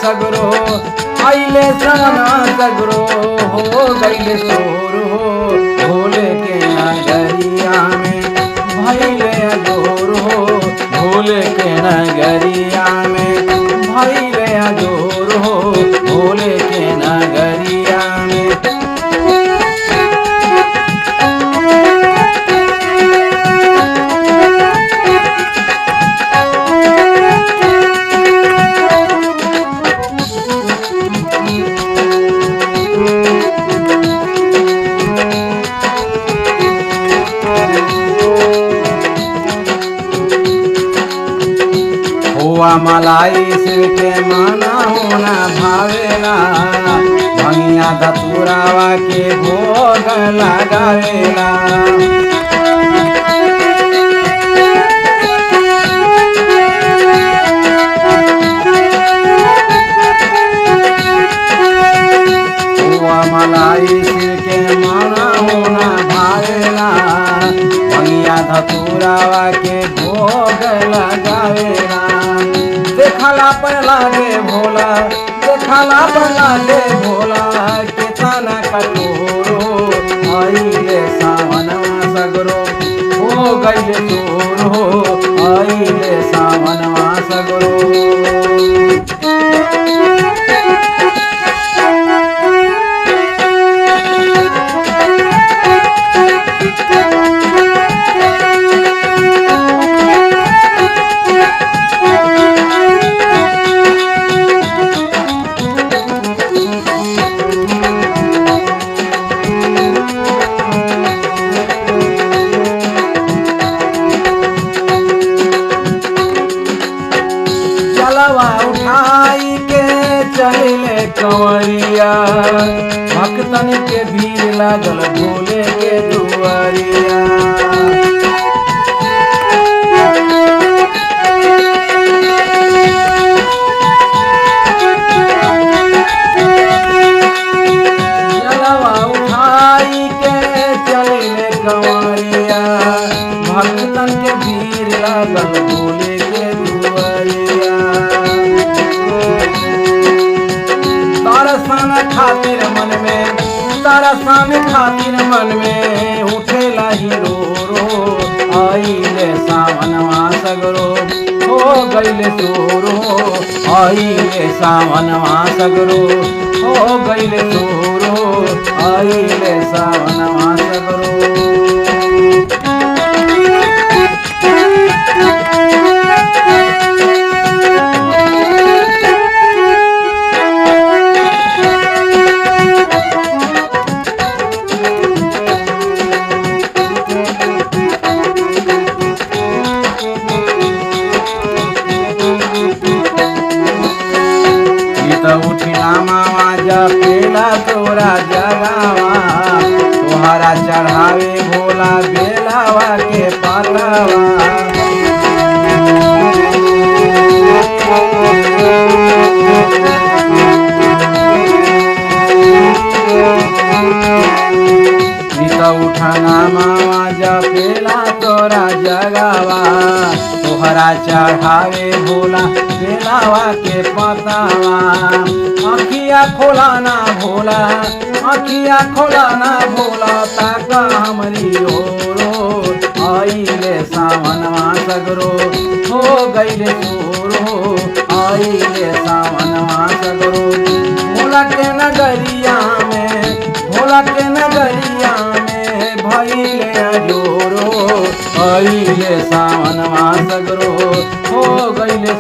सगरो आइले सावनवा सगरो हो गइले शोर हो भोले के नगरिया में भइले अजोर हो भोले के नगरिया में भइले अजोर हो भोले के नगरिया में। खोआ मलाई शिव के माना होना भावेला भंगिया धतुरावा के भोग लगावेला। खोआ मलाई शिव के माना होना भावेला भंगिया धतुरावा के भोग लगावेला। देखला पर लागे भोला देखला पर लागे भोला कितना कठोरो आइले सावनवा सगरो हो गइले चोर हो आइले सावनवा सगरो। जलवा उठाई के चले कंवरिया भक्तन के भीड़ लागल भोले के दुआरिया। जलवा उठाई के चले कंवरिया भक्तन के भीड़ लागल भोले के दुआरिया। दर्शन खातिर मन में उठेला हीरो रो आइले सावनवा सगरो हो गइले चोर हो आइले सावनवा सगरो हो गइले चोर हो आइले सावनवा सगरो। उठिला मामा जपेला तोरा जगावा तोहरा चढ़ावे भोला बेलावा के पालावा। उठाना मामा जपेला तोरा जगावा तोहरा चढ़ावे भोला बेलावा के पतावा। अखिया खोलाना भोला अखिया खोलाना भोला ताका हमरी ओरो आइले सावनवा सगरो हो गइले चोर हो आइले सावनवा सगरो। भोला के नगरिया में भोला के नगरिया में भइले अजोरो आइले सावनवा सगरो हो गइले